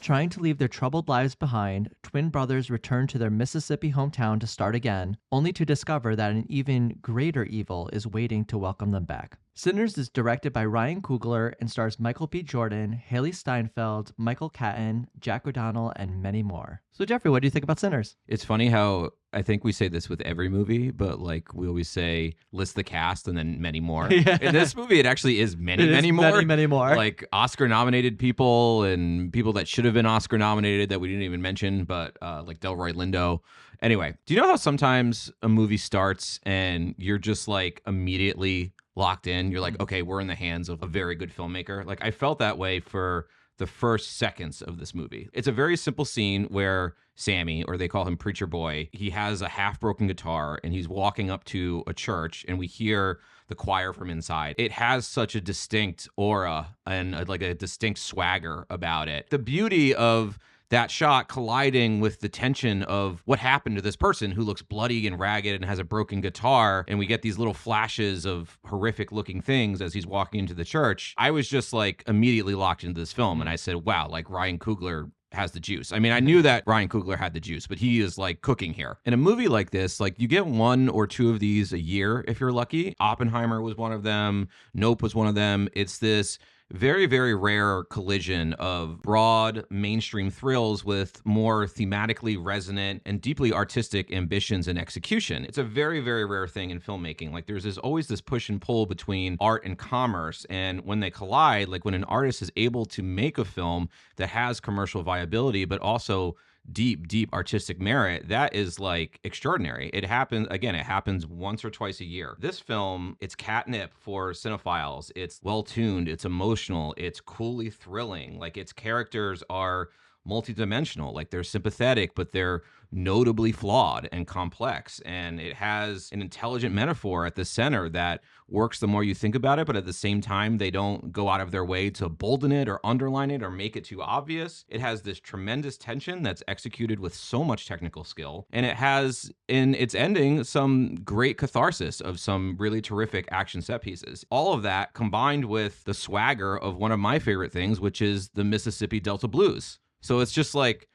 Trying to leave their troubled lives behind, twin brothers return to their Mississippi hometown to start again, only to discover that an even greater evil is waiting to welcome them back. Sinners is directed by Ryan Coogler and stars Michael B. Jordan, Hailee Steinfeld, Michael Caton, Jack O'Donnell, and many more. So Jeffrey, what do you think about Sinners? It's funny how I think we say this with every movie, but like we always say, list the cast and then many more. Yeah. In this movie, it actually is many more. Many more. Like Oscar-nominated people and people that should have been Oscar-nominated that we didn't even mention, but like Delroy Lindo. Anyway, do you know how sometimes a movie starts and you're just like immediately locked in? You're like, okay, we're in the hands of a very good filmmaker. Like I felt that way for the first seconds of this movie. It's a very simple scene where Sammy, or they call him Preacher Boy, he has a half-broken guitar and he's walking up to a church and we hear the choir from inside. It has such a distinct aura and like a distinct swagger about it. The beauty of that shot colliding with the tension of what happened to this person who looks bloody and ragged and has a broken guitar, and we get these little flashes of horrific looking things as he's walking into the church. I was just like immediately locked into this film, and I said, wow, like Ryan Coogler has the juice. I mean, I knew that Ryan Coogler had the juice, but he is like cooking here. In a movie like this, like you get 1 or 2 of these a year if you're lucky. Oppenheimer was one of them. Nope was one of them. It's this very, very rare collision of broad mainstream thrills with more thematically resonant and deeply artistic ambitions and execution. It's a very, very rare thing in filmmaking. Like there's always this push and pull between art and commerce. And when they collide, like when an artist is able to make a film that has commercial viability, but also deep artistic merit, that is like extraordinary. It happens once or twice a year. This film, it's catnip for cinephiles. It's well-tuned, it's emotional, it's coolly thrilling. Like its characters are multidimensional. Like they're sympathetic, but they're notably flawed and complex. And it has an intelligent metaphor at the center that works the more you think about it, but at the same time, they don't go out of their way to bolden it or underline it or make it too obvious. It has this tremendous tension that's executed with so much technical skill. And it has, in its ending, some great catharsis of some really terrific action set pieces. All of that combined with the swagger of one of my favorite things, which is the Mississippi Delta Blues. So it's just like,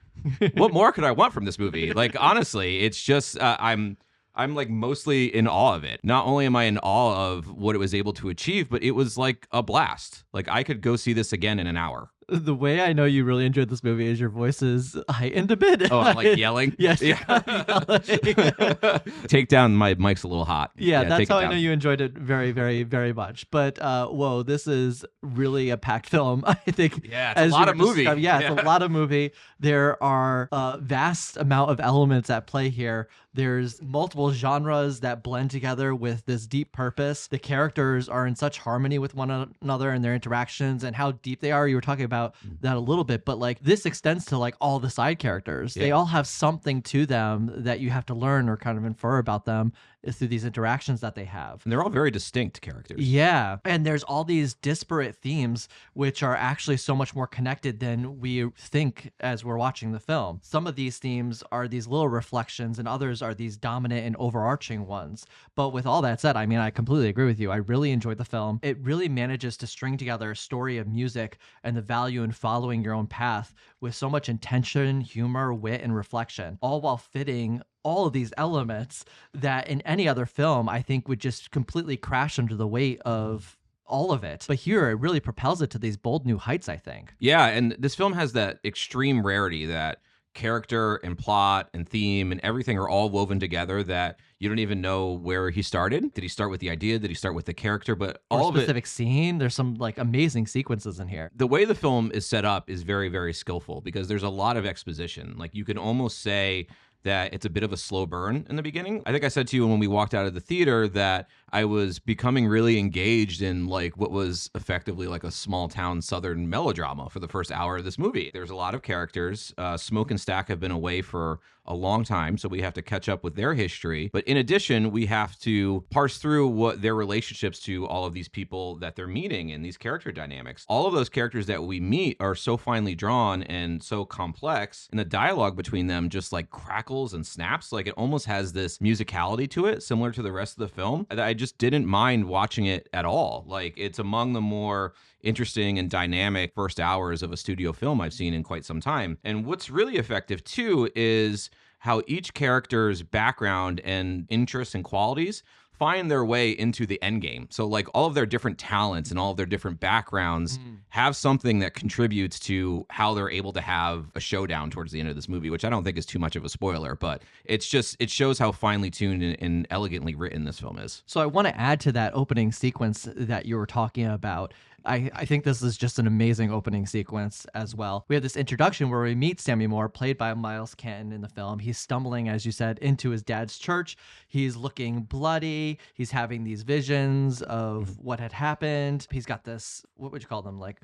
what more could I want from this movie? Like, honestly, it's just, I'm like mostly in awe of it. Not only am I in awe of what it was able to achieve, but it was like a blast. Like I could go see this again in an hour. The way I know you really enjoyed this movie is your voice is heightened a bit. Oh, I'm like yelling? Yes. Yeah. Take down, my mic's a little hot. Yeah, that's how I know you enjoyed it very, very, very much. But whoa, this is really a packed film. I think. Yeah, it's a lot of movie. Yeah, it's a lot of movie. There are a vast amount of elements at play here. There's multiple genres that blend together with this deep purpose. The characters are in such harmony with one another and their interactions and how deep they are. You were talking about that a little bit, but like this extends to like all the side characters. Yeah. They all have something to them that you have to learn or kind of infer about them through these interactions that they have. And they're all very distinct characters. Yeah. And there's all these disparate themes, which are actually so much more connected than we think as we're watching the film. Some of these themes are these little reflections and others are these dominant and overarching ones. But with all that said, I mean, I completely agree with you. I really enjoyed the film. It really manages to string together a story of music and the value in following your own path with so much intention, humor, wit, and reflection, all while fitting all of these elements that in any other film, I think would just completely crash under the weight of all of it. But here, it really propels it to these bold new heights, I think. Yeah, and this film has that extreme rarity that character and plot and theme and everything are all woven together that you don't even know where he started. Did he start with the idea? Did he start with the character? But all of it, specific scene. There's some like amazing sequences in here. The way the film is set up is very, very skillful because there's a lot of exposition. Like you can almost say that it's a bit of a slow burn in the beginning. I think I said to you when we walked out of the theater that I was becoming really engaged in like what was effectively like a small town Southern melodrama for the first hour of this movie. There's a lot of characters. Smoke and Stack have been away for a long time, so we have to catch up with their history. But in addition, we have to parse through what their relationships to all of these people that they're meeting and these character dynamics. All of those characters that we meet are so finely drawn and so complex, and the dialogue between them just like crackles and snaps. Like it almost has this musicality to it, similar to the rest of the film, that I just didn't mind watching it at all. Like it's among the more interesting and dynamic first hours of a studio film I've seen in quite some time. And what's really effective too is how each character's background and interests and qualities find their way into the end game. So like all of their different talents and all of their different backgrounds have something that contributes to how they're able to have a showdown towards the end of this movie, which I don't think is too much of a spoiler, but it shows how finely tuned and elegantly written this film is. So I want to add to that opening sequence that you were talking about. I think this is just an amazing opening sequence as well. We have this introduction where we meet Sammy Moore, played by Miles Caton in the film. He's stumbling, as you said, into his dad's church. He's looking bloody. He's having these visions of what had happened. He's got this, what would you call them? Like,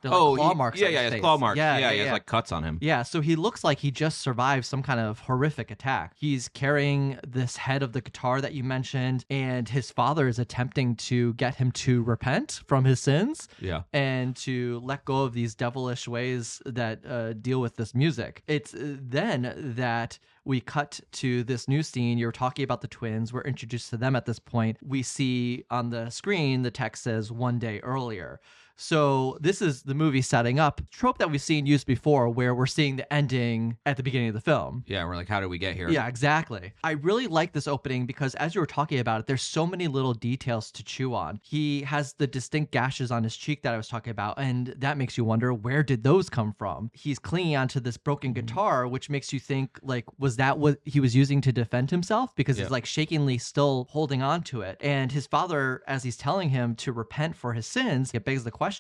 they're like claw marks. Yeah, on his his face. claw marks. Yeah, He has like cuts on him. Yeah, so he looks like he just survived some kind of horrific attack. He's carrying this head of the guitar that you mentioned, and his father is attempting to get him to repent from his sins and to let go of these devilish ways that deal with this music. It's then that we cut to this new scene. You're talking about the twins. We're introduced to them at this point. We see on the screen, the text says 1 day earlier. So this is the movie setting up trope that we've seen used before, where we're seeing the ending at the beginning of the film. Yeah, we're like, how did we get here? Yeah, exactly. I really like this opening because as you were talking about it, there's so many little details to chew on. He has the distinct gashes on his cheek that I was talking about, and that makes you wonder, where did those come from? He's clinging onto this broken guitar, which makes you think, like, was that what he was using to defend himself? Because he's like shakingly still holding on to it. And his father, as he's telling him to repent for his sins, it begs the question,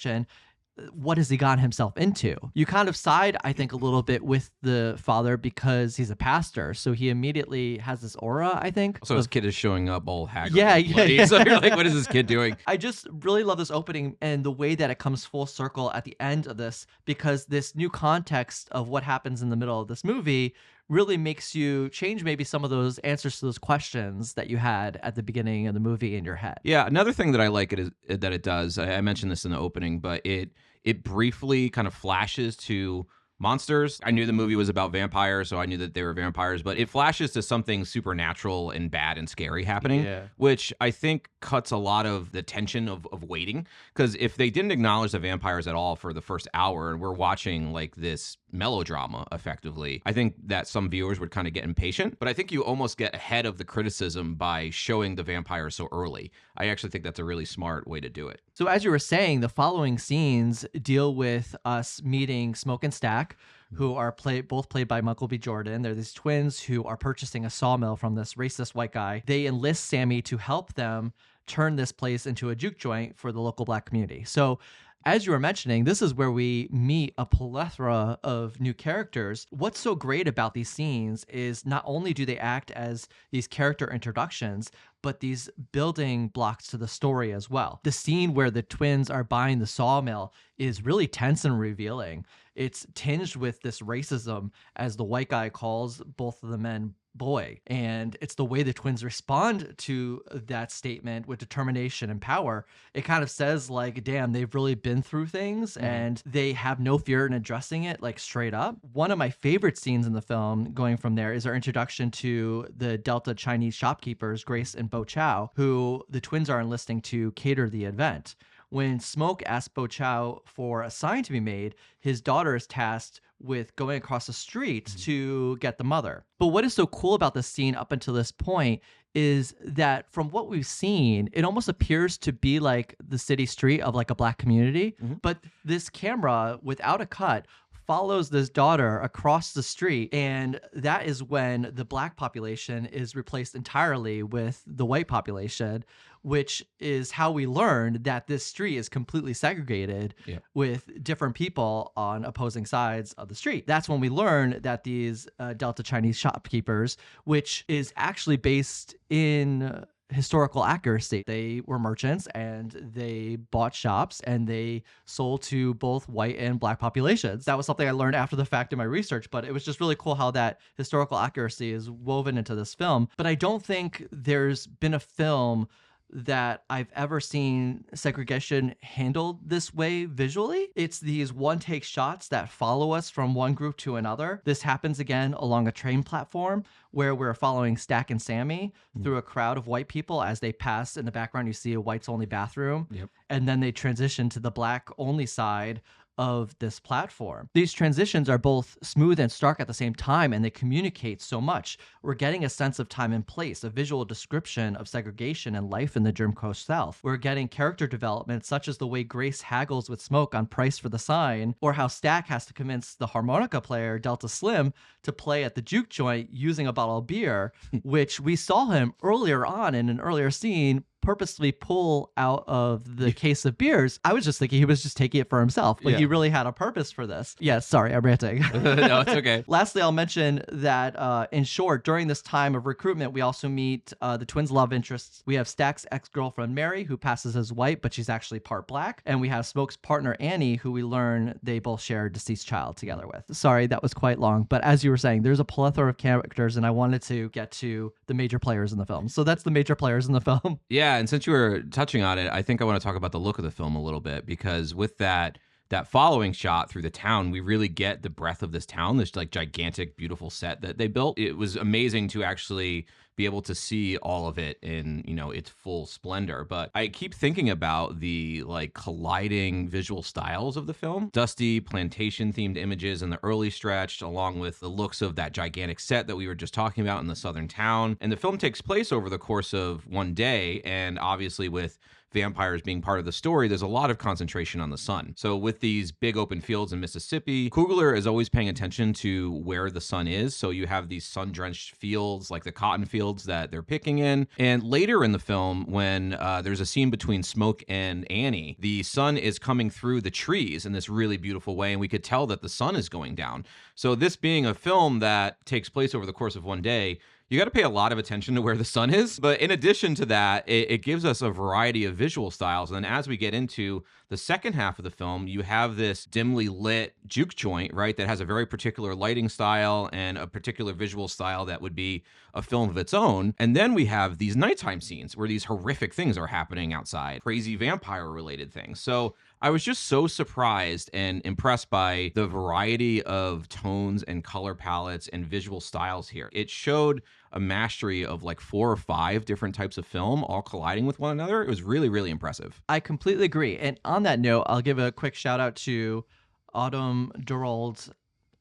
what has he gotten himself into? You kind of side, I think, a little bit with the father because he's a pastor. So he immediately has this aura, I think. So his kid is showing up all haggard. Yeah. So you're like, what is this kid doing? I just really love this opening and the way that it comes full circle at the end of this, because this new context of what happens in the middle of this movie really makes you change maybe some of those answers to those questions that you had at the beginning of the movie in your head. Yeah, another thing that I like is that it does, I mentioned this in the opening, but it briefly kind of flashes to monsters. I knew the movie was about vampires, so I knew that they were vampires, but it flashes to something supernatural and bad and scary happening, which I think cuts a lot of the tension of waiting. Because if they didn't acknowledge the vampires at all for the first hour, and we're watching like this melodrama effectively, I think that some viewers would kind of get impatient. But I think you almost get ahead of the criticism by showing the vampires so early. I actually think that's a really smart way to do it. So as you were saying, the following scenes deal with us meeting Smoke and Stack, who are both played by Michael B. Jordan. They're these twins who are purchasing a sawmill from this racist white guy. They enlist Sammy to help them turn this place into a juke joint for the local black community. So as you were mentioning, this is where we meet a plethora of new characters. What's so great about these scenes is not only do they act as these character introductions, but these building blocks to the story as well. The scene where the twins are buying the sawmill is really tense and revealing. It's tinged with this racism as the white guy calls both of the men boy. And it's the way the twins respond to that statement with determination and power. It kind of says like, damn, they've really been through things and they have no fear in addressing it, like straight up. One of my favorite scenes in the film going from there is our introduction to the Delta Chinese shopkeepers, Grace and Bo Chow, who the twins are enlisting to cater the event. When Smoke asks Bo Chow for a sign to be made, his daughter is tasked with going across the street to get the mother. But what is so cool about this scene up until this point is that from what we've seen, it almost appears to be like the city street of like a black community. But this camera, without a cut, follows this daughter across the street, and that is when the black population is replaced entirely with the white population, which is how we learned that this street is completely segregated with different people on opposing sides of the street. That's when we learn that these Delta Chinese shopkeepers, which is actually based in historical accuracy. They were merchants and they bought shops and they sold to both white and black populations. That was something I learned after the fact in my research, but it was just really cool how that historical accuracy is woven into this film. But I don't think there's been a film that I've ever seen segregation handled this way visually. It's these one-take shots that follow us from one group to another. This happens again along a train platform where we're following Stack and Sammy through a crowd of white people as they pass. In the background, you see a whites-only bathroom. Yep. And then they transition to the black-only side of this platform. These transitions are both smooth and stark at the same time, and they communicate so much. We're getting a sense of time and place, a visual description of segregation and life in the Jim Crow South. We're getting character development, such as the way Grace haggles with Smoke on price for the sign, or how Stack has to convince the harmonica player, Delta Slim, to play at the juke joint using a bottle of beer, which we saw him earlier on in an earlier scene purposely pull out of the case of beers. I was just thinking he was just taking it for himself, but he really had a purpose for this. Yeah, sorry, I'm ranting. No, it's okay. Lastly, I'll mention that in short, during this time of recruitment, we also meet the twins' love interests. We have Stack's ex-girlfriend, Mary, who passes as white, but she's actually part black. And we have Smoke's partner, Annie, who we learn they both share a deceased child together with. Sorry, that was quite long. But as you were saying, there's a plethora of characters, and I wanted to get to the major players in the film. So that's the major players in the film. Yeah, and since you were touching on it, I think I want to talk about the look of the film a little bit, because with that following shot through the town, we really get the breadth of this town, this like gigantic, beautiful set that they built. It was amazing to actually be able to see all of it in, you know, its full splendor. But I keep thinking about the like colliding visual styles of the film. Dusty plantation themed images in the early stretch, along with the looks of that gigantic set that we were just talking about in the southern town. And the film takes place over the course of one day, and obviously with vampires being part of the story, there's a lot of concentration on the sun. So with these big open fields in Mississippi, Coogler is always paying attention to where the sun is. So you have these sun-drenched fields, like the cotton fields that they're picking in. And later in the film, when there's a scene between Smoke and Annie, the sun is coming through the trees in this really beautiful way, and we could tell that the sun is going down. So this being a film that takes place over the course of one day, you got to pay a lot of attention to where the sun is. But in addition to that, it gives us a variety of visual styles. And then as we get into the second half of the film, you have this dimly lit juke joint, right, that has a very particular lighting style and a particular visual style that would be a film of its own. And then we have these nighttime scenes where these horrific things are happening outside, crazy vampire related things. So I was just so surprised and impressed by the variety of tones and color palettes and visual styles here. It showed a mastery of like 4 or 5 different types of film all colliding with one another. It was really, really impressive. I completely agree. And on that note, I'll give a quick shout out to Autumn Durold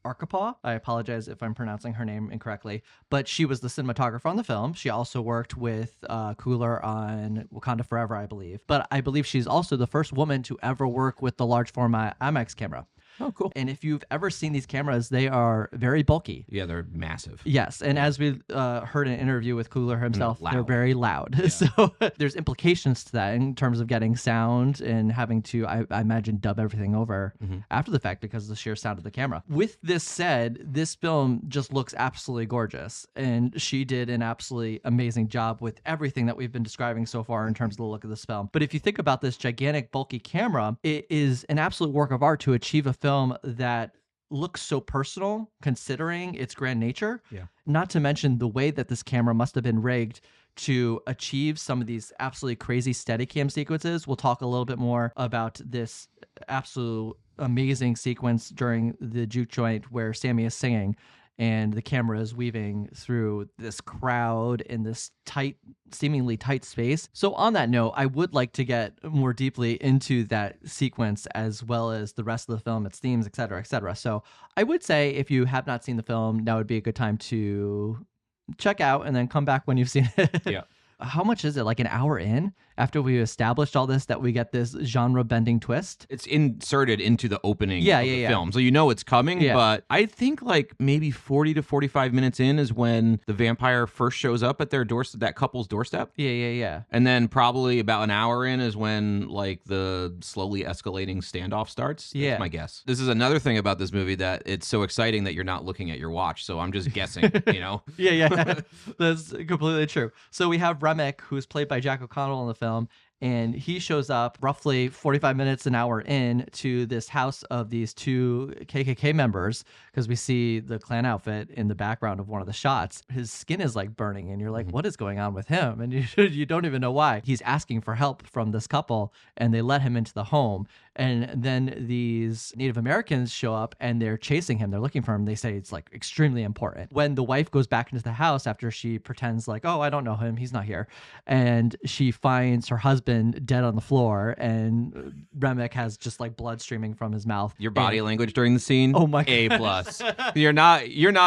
Arkapaw. I apologize if I'm pronouncing her name incorrectly, but she was the cinematographer on the film. She also worked with Coogler on Wakanda Forever, I believe. But I believe she's also the first woman to ever work with the large format IMAX camera. Oh, cool. And if you've ever seen these cameras, they are very bulky. Yeah, they're massive. Yes. And as we heard in an interview with Coogler himself, they're very loud. Yeah. So there's implications to that in terms of getting sound and having to, I imagine, dub everything over after the fact because of the sheer sound of the camera. With this said, this film just looks absolutely gorgeous. And she did an absolutely amazing job with everything that we've been describing so far in terms of the look of this film. But if you think about this gigantic, bulky camera, it is an absolute work of art to achieve a film that looks so personal considering its grand nature. Yeah. Not to mention the way that this camera must have been rigged to achieve some of these absolutely crazy Steadicam sequences. We'll talk a little bit more about this absolute amazing sequence during the juke joint where Sammy is singing and the camera is weaving through this crowd in this tight, seemingly tight space. So on that note, I would like to get more deeply into that sequence as well as the rest of the film, its themes, et cetera, et cetera. So I would say if you have not seen the film, now would be a good time to check out and then come back when you've seen it. Yeah. How much is it? Like an hour in after we established all this that we get this genre bending twist? It's inserted into the opening of the film. So you know it's coming, but I think like maybe 40 to 45 minutes in is when the vampire first shows up at their doorstep, that couple's doorstep. Yeah. And then probably about an hour in is when like the slowly escalating standoff starts. That's my guess. This is another thing about this movie that it's so exciting that you're not looking at your watch. So I'm just guessing, you know? Yeah. That's completely true. So we have Remick, who's played by Jack O'Connell in the film, And he shows up roughly 45 minutes, an hour in to this house of these two KKK members, because we see the Klan outfit in the background of one of the shots. His skin is like burning, and you're like, what is going on with him? And you don't even know why. He's asking for help from this couple, and they let him into the home. And then these Native Americans show up and they're chasing him. They're looking for him. They say it's like extremely important. When the wife goes back into the house after she pretends like, oh, I don't know him, he's not here, and she finds her husband dead on the floor, and Remick has just like blood streaming from his mouth. Your body language during the scene, oh my A plus. You're not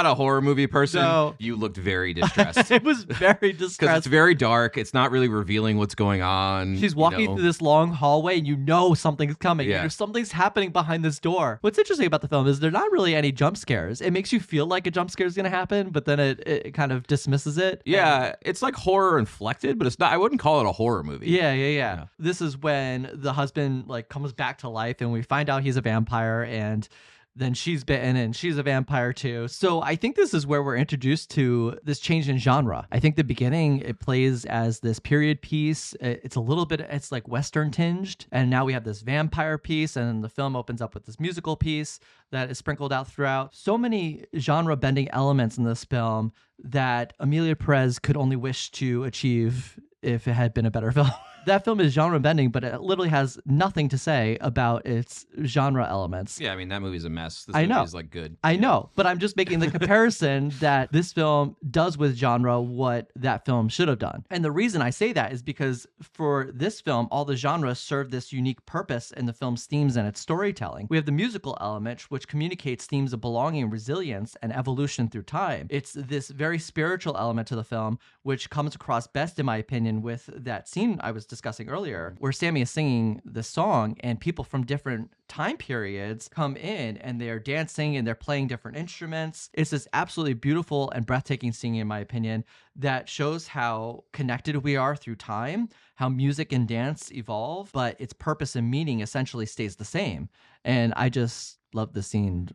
a horror movie person. No. You looked very distressed. It was very distressed because it's very dark. It's not really revealing what's going on. She's walking through this long hallway, and you know something's coming. Yeah. Something's happening behind this door. What's interesting about the film is there's not really any jump scares. It makes you feel like a jump scare is going to happen, but then it kind of dismisses it. Yeah, it's like horror inflected, but it's not. I wouldn't call it a horror movie. Yeah. This is when the husband like comes back to life, and we find out he's a vampire, and then she's bitten and she's a vampire too. So I think this is where we're introduced to this change in genre. I think the beginning, it plays as this period piece. It's a little bit, it's like Western tinged. And now we have this vampire piece, and the film opens up with this musical piece that is sprinkled out throughout. So many genre bending elements in this film that Emilia Perez could only wish to achieve if it had been a better film. That film is genre bending, but it literally has nothing to say about its genre elements. Yeah, I mean, that movie's a mess. This I know. movie's like good. I know, but I'm just making the comparison that this film does with genre what that film should have done. And the reason I say that is because for this film, all the genres serve this unique purpose in the film's themes and its storytelling. We have the musical element, which communicates themes of belonging, resilience, and evolution through time. It's this very spiritual element to the film, which comes across best, in my opinion, with that scene I was discussing earlier, where Sammy is singing the song and people from different time periods come in and they're dancing and they're playing different instruments. It's this absolutely beautiful and breathtaking scene, in my opinion, that shows how connected we are through time, how music and dance evolve, but its purpose and meaning essentially stays the same. And I just love the scene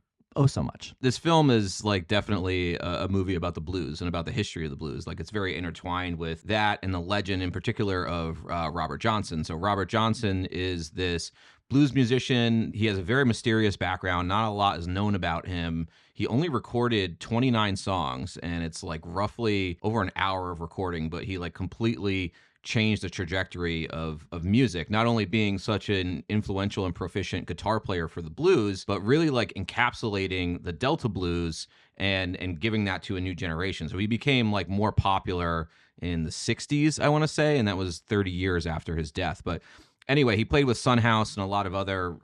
so much. This film is like definitely a movie about the blues and about the history of the blues. Like it's very intertwined with that and the legend in particular of Robert Johnson. So Robert Johnson is this blues musician. He has a very mysterious background. Not a lot is known about him. He only recorded 29 songs, and it's like roughly over an hour of recording, but he like completely changed the trajectory of music, not only being such an influential and proficient guitar player for the blues, but really like encapsulating the Delta blues and giving that to a new generation. So he became like more popular in the 60s, I want to say, and that was 30 years after his death. But anyway, he played with Son House and a lot of other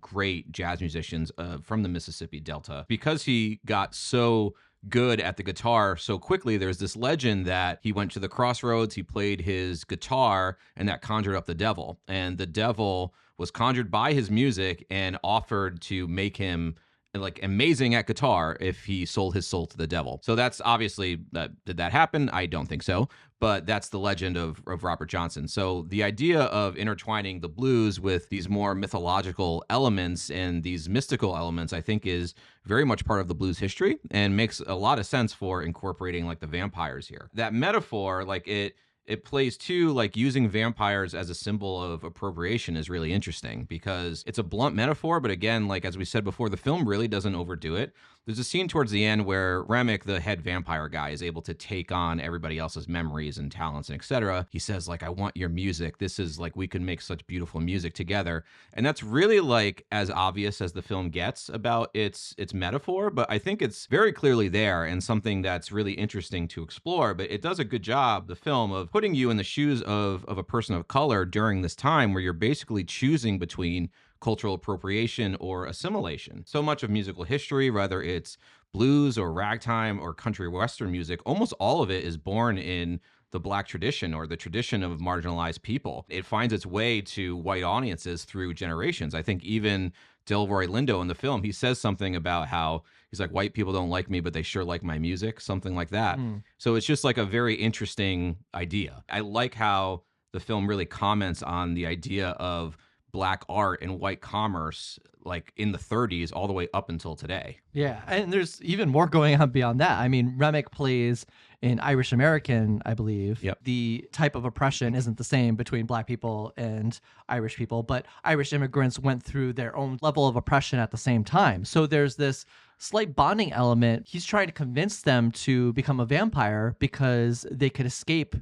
great jazz musicians from the Mississippi Delta. Because he got so good at the guitar so quickly, there's this legend that he went to the crossroads, he played his guitar, and that conjured up the devil. And the devil was conjured by his music and offered to make him like amazing at guitar if he sold his soul to the devil. So that's obviously, did that happen? I don't think so. But that's the legend of Robert Johnson. So the idea of intertwining the blues with these more mythological elements and these mystical elements, I think, is very much part of the blues history and makes a lot of sense for incorporating like the vampires here. That metaphor, like it plays too, like using vampires as a symbol of appropriation is really interesting because it's a blunt metaphor, but again, like as we said before, the film really doesn't overdo it. There's a scene towards the end where Remick, the head vampire guy, is able to take on everybody else's memories and talents and etc. He says like, I want your music. This is like, we can make such beautiful music together. And that's really like as obvious as the film gets about its metaphor, but I think it's very clearly there and something that's really interesting to explore. But it does a good job, the film, of putting you in the shoes of a person of color during this time where you're basically choosing between cultural appropriation or assimilation. So much of musical history, whether it's blues or ragtime or country western music, almost all of it is born in the Black tradition or the tradition of marginalized people. It finds its way to white audiences through generations. I think even Delroy Lindo in the film, he says something about how he's like, white people don't like me, but they sure like my music, something like that. So it's just like a very interesting idea. I like how the film really comments on the idea of black art and white commerce like in the 30s all the way up until today. Yeah, and there's even more going on beyond that. I mean, Remick plays in Irish American, I believe. Yep. The type of oppression isn't the same between black people and Irish people, but Irish immigrants went through their own level of oppression at the same time. So there's this slight bonding element. He's trying to convince them to become a vampire because they could escape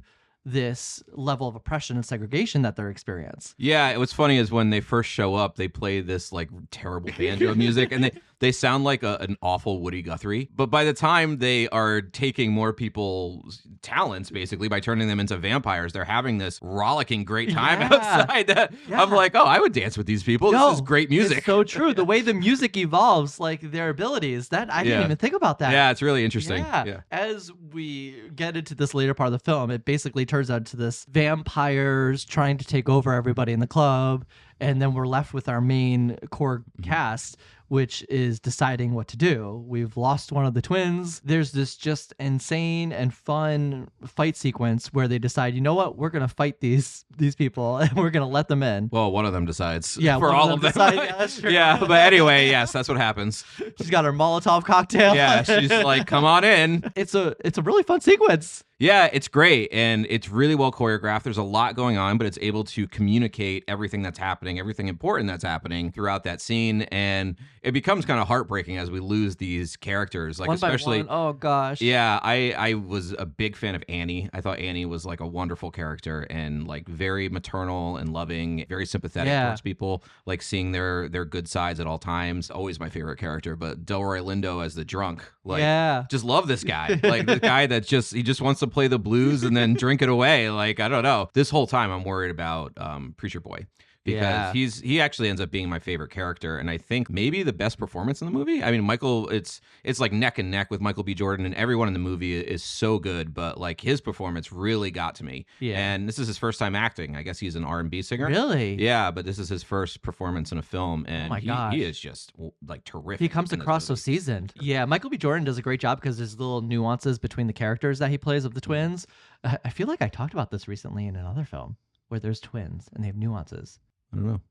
this level of oppression and segregation that they're experiencing. Yeah, what's funny is when they first show up, they play this like terrible banjo music, and they sound like an awful Woody Guthrie. But by the time they are taking more people's talents, basically by turning them into vampires, they're having this rollicking great time outside. That I'm like, oh, I would dance with these people. This is great music. It's so true. The way the music evolves, like their abilities, that I didn't even think about that. Yeah, it's really interesting. Yeah. As we get into this later part of the film, it basically turns out to this vampires trying to take over everybody in the club, and then we're left with our main core cast, which is deciding what to do. We've lost one of the twins. There's this just insane and fun fight sequence where they decide, you know what, we're gonna fight these people and we're gonna let them in. Well, one of them decides. Yeah, for all of them. Yeah, that's true. Yeah, but anyway, yes, that's what happens. She's got her Molotov cocktail. Yeah, she's like, come on in. It's a really fun sequence. Yeah, it's great, and it's really well choreographed. There's a lot going on, but it's able to communicate everything that's happening, everything important that's happening throughout that scene, and it becomes kind of heartbreaking as we lose these characters. Like, one especially, by one. Oh gosh. Yeah, I was a big fan of Annie. I thought Annie was like a wonderful character and like very maternal and loving, very sympathetic towards people, like seeing their good sides at all times. Always my favorite character, but Delroy Lindo as the drunk, like, just love this guy. Like this guy that he just wants to play the blues and then drink it away. Like, I don't know. This whole time I'm worried about Preacher Boy. Because he actually ends up being my favorite character, and I think maybe the best performance in the movie. I mean, Michael, it's like neck and neck with Michael B. Jordan, and everyone in the movie is so good, but like his performance really got to me. Yeah. And this is his first time acting. I guess he's an R&B singer. Really? Yeah, but this is his first performance in a film, and he is just like terrific. He comes across so seasoned. Yeah, Michael B. Jordan does a great job because there's little nuances between the characters that he plays of the twins. I feel like I talked about this recently in another film where there's twins and they have nuances. I don't know.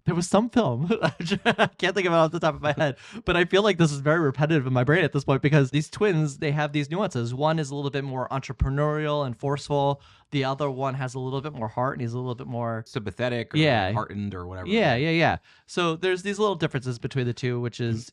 There was some film. I can't think of it off the top of my head, but I feel like this is very repetitive in my brain at this point because these twins, they have these nuances. One is a little bit more entrepreneurial and forceful. The other one has a little bit more heart and he's a little bit more sympathetic or heartened or whatever. Yeah. So there's these little differences between the two, which is,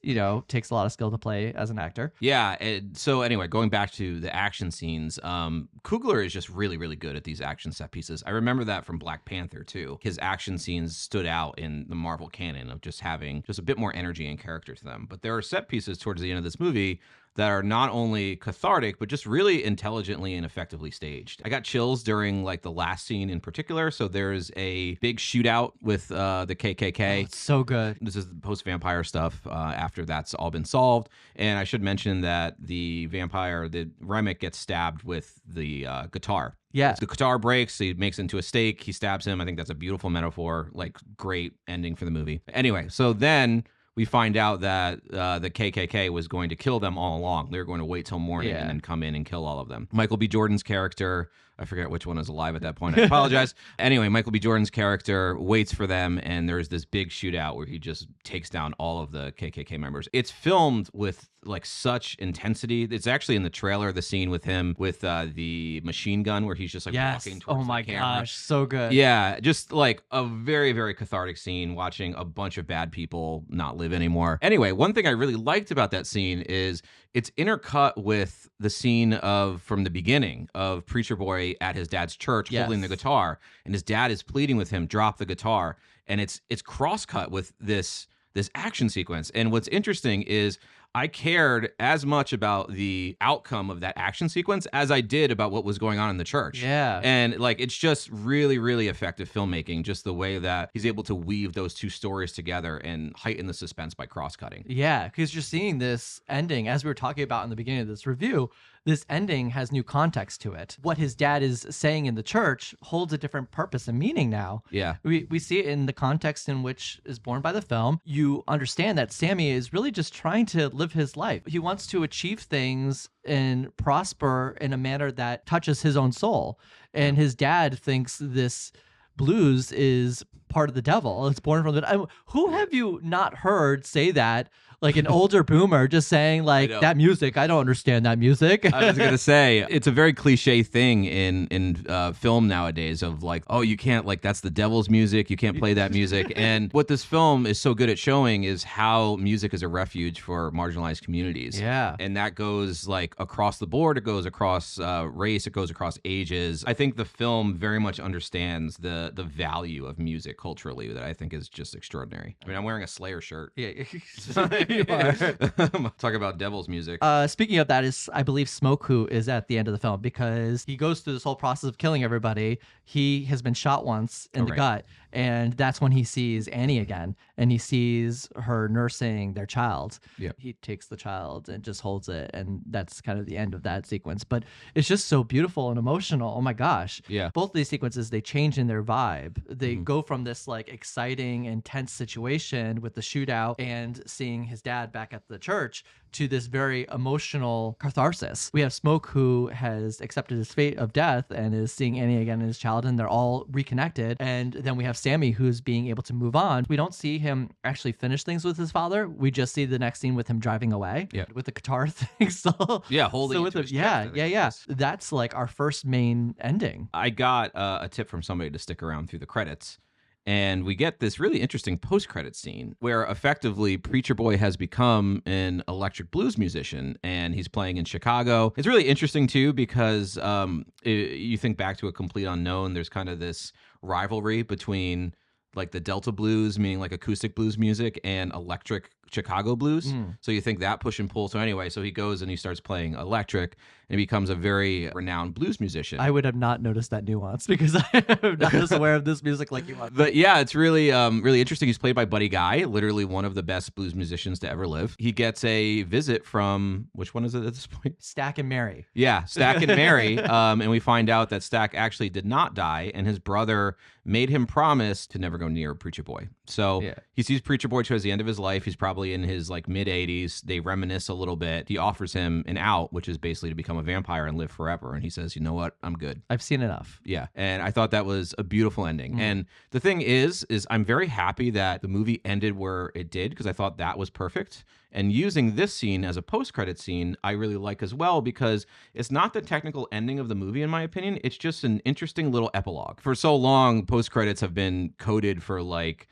takes a lot of skill to play as an actor. Yeah. So anyway, going back to the action scenes, Coogler is just really, really good at these action set pieces. I remember that from Black Panther too. His action scenes stood out in the Marvel canon of just having just a bit more energy and character to them. But there are set pieces towards the end of this movie that are not only cathartic, but just really intelligently and effectively staged. I got chills during like the last scene in particular. So there's a big shootout with the KKK. Oh, it's so good. This is post-vampire stuff after that's all been solved. And I should mention that the Remick gets stabbed with the guitar. Yeah. The guitar breaks, he makes it into a stake, he stabs him. I think that's a beautiful metaphor, like great ending for the movie. Anyway, so then we find out that the KKK was going to kill them all along. They were going to wait till morning and then come in and kill all of them. Michael B. Jordan's character, I forget which one is alive at that point. I apologize. Anyway, Michael B. Jordan's character waits for them, and there's this big shootout where he just takes down all of the KKK members. It's filmed with like such intensity. It's actually in the trailer, the scene with him with the machine gun where he's just like walking towards the camera. Gosh, so good. Yeah, just like a very, very cathartic scene watching a bunch of bad people not live anymore. Anyway, one thing I really liked about that scene is it's intercut with the scene from the beginning of Preacher Boy at his dad's church holding the guitar, and his dad is pleading with him, drop the guitar, and it's cross-cut with this action sequence. And what's interesting is I cared as much about the outcome of that action sequence as I did about what was going on in the church. Yeah. And like, it's just really, really effective filmmaking, just the way that he's able to weave those two stories together and heighten the suspense by cross-cutting. Yeah, because you're seeing this ending, as we were talking about in the beginning of this review, this ending has new context to it. What his dad is saying in the church holds a different purpose and meaning now. Yeah. We see it in the context in which is born by the film. You understand that Sammy is really just trying to live his life. He wants to achieve things and prosper in a manner that touches his own soul. And his dad thinks this blues is part of the devil. It's born from the. Who have you not heard say that? Like an older boomer just saying like that music, I don't understand that music. I was gonna say it's a very cliche thing in film nowadays of like, oh, you can't, like, that's the devil's music, you can't play that music. And what this film is so good at showing is how music is a refuge for marginalized communities. Yeah. And that goes like across the board. It goes across race. It goes across ages. I think the film very much understands the value of music culturally, that I think is just extraordinary. I mean, I'm wearing a Slayer shirt. Yeah. Talk about devil's music. Speaking of that, is I believe Smoku is at the end of the film because he goes through this whole process of killing everybody. He has been shot once in the gut, and that's when he sees Annie again, and he sees her nursing their child. Yeah. He takes the child and just holds it, and that's kind of the end of that sequence. But it's just so beautiful and emotional. Oh my gosh. Yeah. Both of these sequences, they change in their vibe. They go from this like exciting, intense situation with the shootout and seeing his dad back at the church to this very emotional catharsis. We have Smoke, who has accepted his fate of death and is seeing Annie again and his child, and they're all reconnected. And then we have Sammy, who's being able to move on. We don't see him actually finish things with his father. We just see the next scene with him driving away with the guitar thing. Holding it to his chest. That's like our first main ending. I got a tip from somebody to stick around through the credits. And we get this really interesting post-credit scene where effectively Preacher Boy has become an electric blues musician, and he's playing in Chicago. It's really interesting, too, because you think back to A Complete Unknown, there's kind of this rivalry between like the Delta blues, meaning like acoustic blues music, and electric Chicago blues. So you think that push and pull. So anyway, so he goes and he starts playing electric and he becomes a very renowned blues musician. I would have not noticed that nuance because I am not as aware of this music like you are. But yeah, it's really really interesting. He's played by Buddy Guy, literally one of the best blues musicians to ever live. He gets a visit from, which one is it at this point? Stack and Mary. Yeah, Stack and Mary. And we find out that Stack actually did not die, and his brother made him promise to never go near Preacher Boy. So he sees Preacher Boy towards the end of his life. He's probably in his like mid 80s. They reminisce a little bit. He offers him an out, which is basically to become a vampire and live forever. And he says, you know what? I'm good. I've seen enough. Yeah. And I thought that was a beautiful ending. And the thing is I'm very happy that the movie ended where it did, because I thought that was perfect. And using this scene as a post-credit scene, I really like as well, because it's not the technical ending of the movie, in my opinion. It's just an interesting little epilogue. For so long, post-credits have been coded for like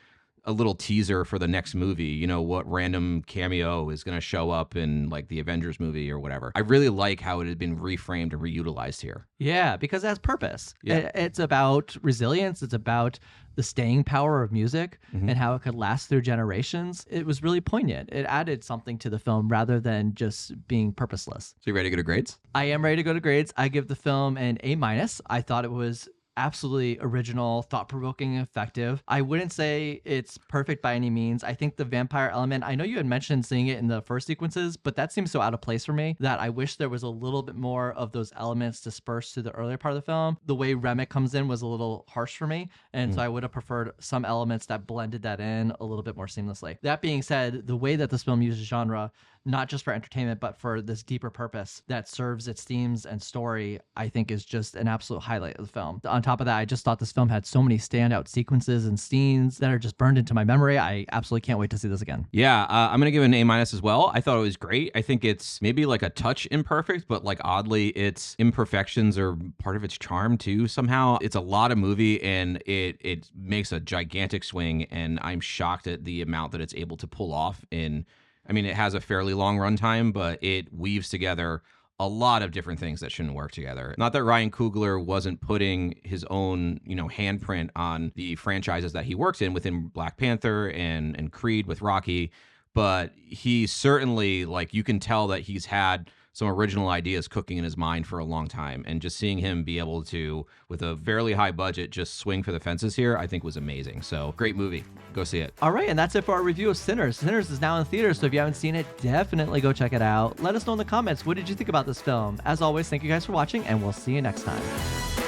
a little teaser for the next movie, you know, what random cameo is going to show up in like the Avengers movie or whatever. I really like how it had been reframed and reutilized here. Yeah, because it has purpose. Yeah. It's about resilience. It's about the staying power of music and how it could last through generations. It was really poignant. It added something to the film rather than just being purposeless. So you ready to go to grades? I am ready to go to grades. I give the film an A-. I thought it was absolutely original, thought-provoking, effective. I wouldn't say it's perfect by any means. I think the vampire element, I know you had mentioned seeing it in the first sequences, but that seems so out of place for me that I wish there was a little bit more of those elements dispersed to the earlier part of the film. The way Remick comes in was a little harsh for me, and so I would have preferred some elements that blended that in a little bit more seamlessly. That being said, the way that this film uses genre, not just for entertainment, but for this deeper purpose that serves its themes and story, I think is just an absolute highlight of the film. On top of that, I just thought this film had so many standout sequences and scenes that are just burned into my memory. I absolutely can't wait to see this again. Yeah, I'm going to give it an A- as well. I thought it was great. I think it's maybe like a touch imperfect, but like oddly, its imperfections are part of its charm too somehow. It's a lot of movie and it makes a gigantic swing, and I'm shocked at the amount that it's able to pull off in. I mean, it has a fairly long runtime, but it weaves together a lot of different things that shouldn't work together. Not that Ryan Coogler wasn't putting his own, handprint on the franchises that he works in within Black Panther and Creed with Rocky, but he certainly, like, you can tell that he's had some original ideas cooking in his mind for a long time. And just seeing him be able to, with a fairly high budget, just swing for the fences here, I think was amazing. So great movie. Go see it. All right, and that's it for our review of Sinners. Sinners is now in theaters, so if you haven't seen it, definitely go check it out. Let us know in the comments, what did you think about this film? As always, thank you guys for watching, and we'll see you next time.